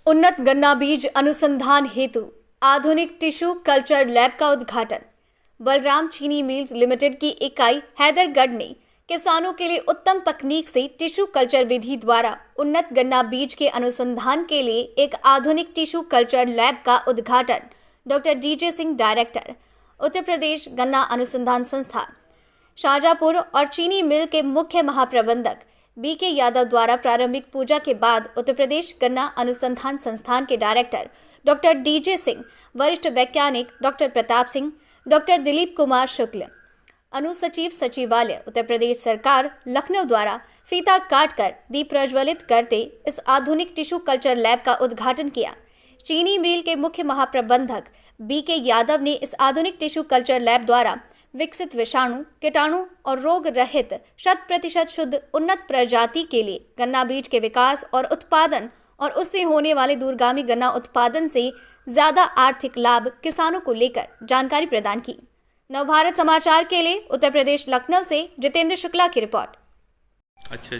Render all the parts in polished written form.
उन्नत गन्ना बीज अनुसंधान हेतु आधुनिक टिश्यू कल्चर लैब का उद्घाटन। बलराम चीनी मिल्स लिमिटेड की इकाई हैदरगढ़ ने किसानों के लिए उत्तम तकनीक से टिश्यू कल्चर विधि द्वारा उन्नत गन्ना बीज के अनुसंधान के लिए एक आधुनिक टिश्यू कल्चर लैब का उद्घाटन doctor DJ Singh, director, Uttar Pradesh गन्ना अनुसंधान संस्थान शाहजहाँपुर और चीनी मिल के मुख्य महाप्रबंधक बीके यादव द्वारा प्रारंभिक पूजा के बाद उत्तर प्रदेश गन्ना अनुसंधान संस्थान के डायरेक्टर डॉक्टर डीजे सिंह, वरिष्ठ वैज्ञानिक डॉक्टर प्रताप सिंह, डॉक्टर दिलीप कुमार शुक्ल, अनुसचिव सचिवालय उत्तर प्रदेश सरकार लखनऊ द्वारा फीता काटकर दीप प्रज्वलित करते इस आधुनिक टिश्यू कल्चर लैब का उद्घाटन किया। चीनी मिल के मुख्य महाप्रबंधक बीके यादव ने इस आधुनिक टिश्यू कल्चर लैब द्वारा विकसित विषाणु, कीटाणु और रोग रहित 100% शुद्ध उन्नत प्रजाति के लिए गन्ना बीज के विकास और उत्पादन और उससे होने वाले दूरगामी गन्ना उत्पादन से ज्यादा आर्थिक लाभ किसानों को लेकर जानकारी प्रदान की। नवभारत समाचार के लिए उत्तर प्रदेश लखनऊ से जितेंद्र शुक्ला की रिपोर्ट। अच्छा,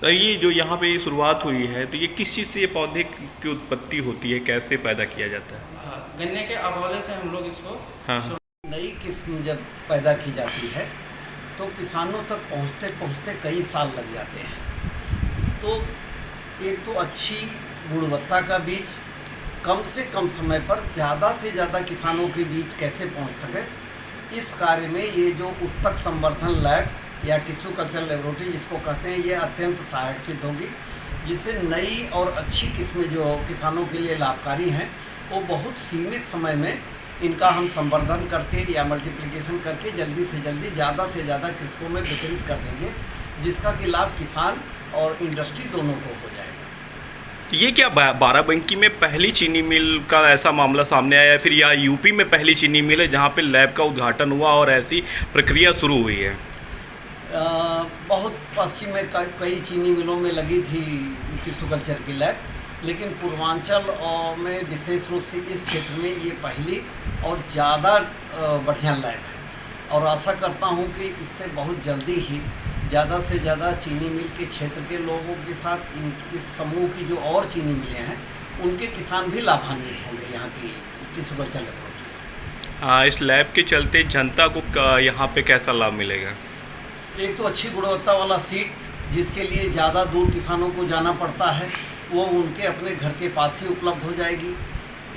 तो ये जो यहाँ पे शुरुआत हुई है, तो ये किस चीज़ से ये पौधे की उत्पत्ति होती है, कैसे पैदा किया जाता है? गन्ने के अगौले से हम लोग इसको नई किस्म जब पैदा की जाती है तो किसानों तक पहुँचते पहुँचते कई साल लग जाते हैं। तो एक तो अच्छी गुणवत्ता का बीज कम से कम समय पर ज़्यादा से ज़्यादा किसानों के बीच कैसे पहुंच सके, इस कार्य में ये जो उत्तक संवर्धन लैब या टिश्यू कल्चर लेबोरेटरी जिसको कहते हैं, ये अत्यंत सहायक सिद्ध होगी, जिससे नई और अच्छी किस्में जो किसानों के लिए लाभकारी हैं वो बहुत सीमित समय में इनका हम संवर्धन करके या मल्टीप्लिकेशन करके जल्दी से जल्दी ज़्यादा से ज़्यादा कृषकों में वितरित कर देंगे, जिसका कि लाभ किसान और इंडस्ट्री दोनों को हो जाएगा। ये क्या बाराबंकी में पहली चीनी मिल का ऐसा मामला सामने आया है, फिर या यूपी में पहली चीनी मिल है जहाँ पे लैब का उद्घाटन हुआ और ऐसी प्रक्रिया शुरू हुई है? बहुत पश्चिम में कई चीनी मिलों में लगी थी टिश्यू कल्चर की लैब, लेकिन पूर्वांचल में विशेष रूप से इस क्षेत्र में ये पहली और ज़्यादा बढ़िया लैब है। और आशा करता हूँ कि इससे बहुत जल्दी ही ज़्यादा से ज़्यादा चीनी मिल के क्षेत्र के लोगों के साथ इस समूह की जो और चीनी मिलें हैं उनके किसान भी लाभान्वित होंगे यहाँ की टिश्यू कल्चर लेबोरेटरी से। इस लैब के चलते जनता को यहाँ पे कैसा लाभ मिलेगा? एक तो अच्छी गुणवत्ता वाला सीड, जिसके लिए ज़्यादा दूर किसानों को जाना पड़ता है, वो उनके अपने घर के पास ही उपलब्ध हो जाएगी।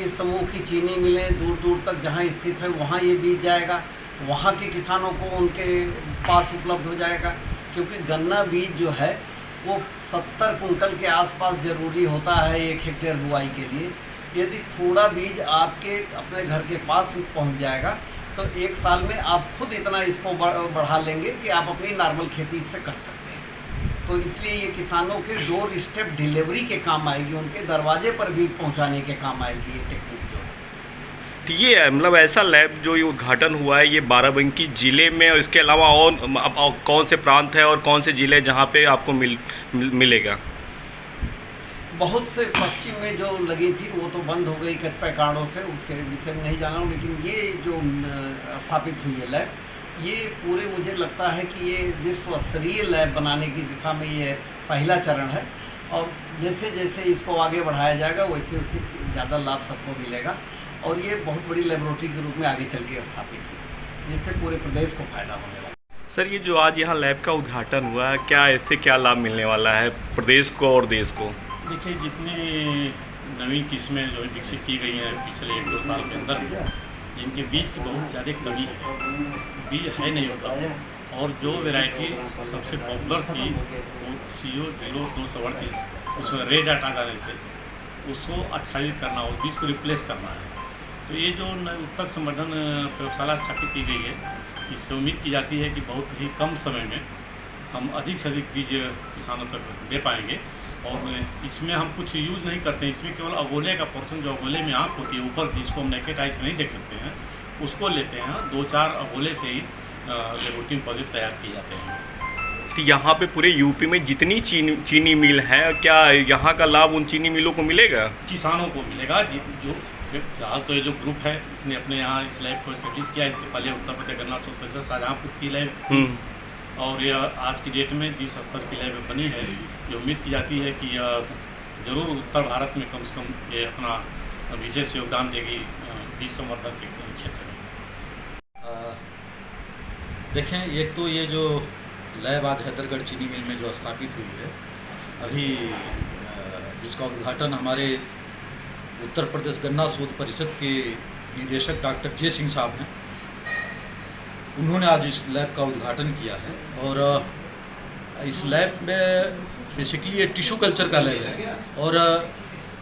इस समूह की चीनी मिलें दूर दूर तक जहाँ स्थित है वहाँ ये बीज जाएगा, वहाँ के किसानों को उनके पास उपलब्ध हो जाएगा, क्योंकि गन्ना बीज जो है वो 70 कुंटल के आसपास ज़रूरी होता है 1 हेक्टेयर बुआई के लिए। यदि थोड़ा बीज आपके अपने घर के पास पहुँच जाएगा तो 1 साल में आप खुद इतना इसको बढ़ा लेंगे कि आप अपनी नॉर्मल खेती इससे कर सकते हैं। तो इसलिए ये किसानों के डोर स्टेप डिलीवरी के काम आएगी, उनके दरवाजे पर बीज पहुंचाने के काम आएगी ये टेक्निक जो है। तो ये मतलब ऐसा लैब जो ये उद्घाटन हुआ है, ये बाराबंकी ज़िले में और इसके अलावा और कौन से प्रांत है और कौन से ज़िले जहाँ पे आपको मिलेगा? बहुत से पश्चिम में जो लगी थी वो तो बंद हो गई कतिपय कारणों से, उसके विषय में नहीं जाना हूँ, लेकिन ये जो स्थापित हुई है लैब, ये पूरे मुझे लगता है कि ये विश्व स्तरीय लैब बनाने की दिशा में ये पहला चरण है। और जैसे जैसे इसको आगे बढ़ाया जाएगा वैसे वैसे ज़्यादा लाभ सबको मिलेगा और ये बहुत बड़ी लेबोरेटरी के रूप में आगे चल के स्थापित होगी, जिससे पूरे प्रदेश को फायदा होने वाला है। सर, ये जो आज यहाँ लैब का उद्घाटन हुआ है, क्या इससे क्या लाभ मिलने वाला है प्रदेश को और देश को? देखिए, जितनी नवीन किस्में जो विकसित की गई हैं पिछले 1-2 साल के अंदर, जिनके बीज की बहुत ज़्यादा कमी है, बीज है नहीं उपलब्ध, और जो वैरायटी सबसे पॉपुलर थी वो CO0238, उसमें रेड डाटा जाने से उसको आच्छादित करना, उस बीज को रिप्लेस करना है। तो ये जो उत्तक संवर्धन प्रयोगशाला स्थापित की गई है, इससे उम्मीद की जाती है कि बहुत ही कम समय में हम अधिक से अधिक बीज किसानों तक दे पाएंगे। और इसमें हम कुछ यूज़ नहीं करते हैं, इसमें केवल अगोले का पोर्शन, जो अगोले में आँख होती है ऊपर, जिसको हम नेकेड आई से नहीं देख सकते हैं, उसको लेते हैं। 2-4 अगोले से ही लेबोरेटरी में पौधे तैयार किए जाते हैं। तो यहाँ पे पूरे यूपी में जितनी चीनी मिल है, क्या यहाँ का लाभ उन चीनी मिलों को मिलेगा? किसानों को मिलेगा। जो फिलहाल तो ये जो ग्रुप है इसने अपने यहाँ इस लैब को इस्टेब्लिश किया, इसके पहले उत्तर प्रदेश गन्ना उत्सव परिषद शाहजहाँपुर की लैब, और यह आज की डेट में जिस स्तर की लैब बनी है, ये उम्मीद की जाती है कि जरूर उत्तर भारत में कम से कम ये अपना विशेष योगदान देगी बीज संवर्धन के क्षेत्र में। देखें, एक तो ये जो लैब आज हैदरगढ़ चीनी मिल में जो स्थापित हुई है, अभी जिसका उद्घाटन हमारे उत्तर प्रदेश गन्ना शोध परिषद के निदेशक डॉक्टर जे सिंह साहब हैं, उन्होंने आज इस लैब का उद्घाटन किया है। और इस लैब में बेसिकली ये टिश्यू कल्चर का लैब है और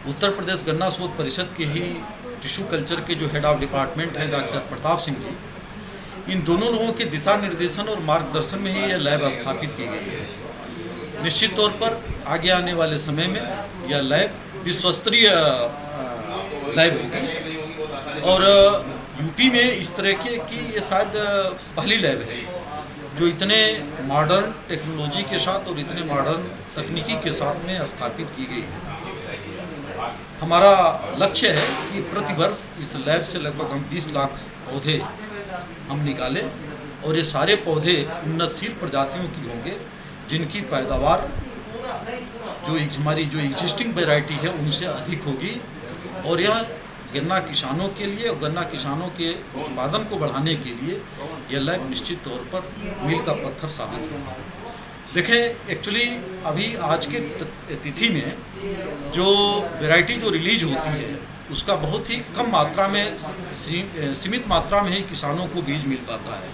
उत्तर प्रदेश गन्ना शोध परिषद के ही टिश्यू कल्चर के जो हेड ऑफ डिपार्टमेंट हैं डॉक्टर प्रताप सिंह जी, इन दोनों लोगों के दिशा निर्देशन और मार्गदर्शन में ही यह लैब स्थापित की गई है। निश्चित तौर पर आगे आने वाले समय में यह लैब विश्वस्तरीय लैब होगी और यूपी में इस तरह की ये शायद पहली लैब है जो इतने मॉडर्न टेक्नोलॉजी के साथ और इतने मॉडर्न तकनीकी के साथ में स्थापित की गई है। हमारा लक्ष्य है कि प्रति वर्ष इस लैब से लगभग हम 20 लाख पौधे हम निकालें और ये सारे पौधे उन्नतशील प्रजातियों की होंगे जिनकी पैदावार जो हमारी जो एग्जिस्टिंग वैरायटी है उनसे अधिक होगी और यह गन्ना किसानों के लिए और गन्ना किसानों के उत्पादन को बढ़ाने के लिए यह लैब निश्चित तौर पर मील का पत्थर साबित होगा। देखें, एक्चुअली अभी आज के तिथि में जो वैरायटी जो रिलीज होती है उसका बहुत ही कम मात्रा में सीमित मात्रा में ही किसानों को बीज मिल पाता है।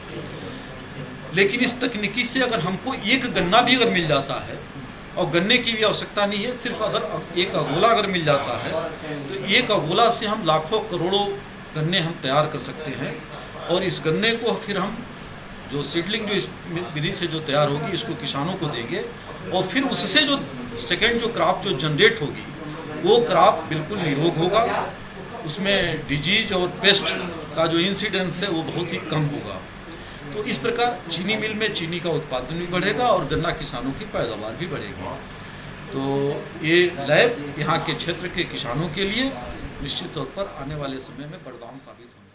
लेकिन इस तकनीकी से अगर हमको एक गन्ना भी अगर मिल जाता है और गन्ने की भी आवश्यकता नहीं है, सिर्फ अगर एक अगोला अगर मिल जाता है तो एक अगोला से हम लाखों करोड़ों गन्ने हम तैयार कर सकते हैं और इस गन्ने को फिर हम जो सीडलिंग जो इस विधि से जो तैयार होगी इसको किसानों को देंगे और फिर उससे जो सेकेंड जो क्रॉप जो जनरेट होगी वो क्रॉप बिल्कुल निरोग होगा, उसमें डिजीज और पेस्ट का जो इंसिडेंस है वो बहुत ही कम होगा। तो इस प्रकार चीनी मिल में चीनी का उत्पादन भी बढ़ेगा और गन्ना किसानों की पैदावार भी बढ़ेगी। तो ये लैब यहाँ के क्षेत्र के किसानों के लिए निश्चित तौर पर आने वाले समय में वरदान साबित होगा।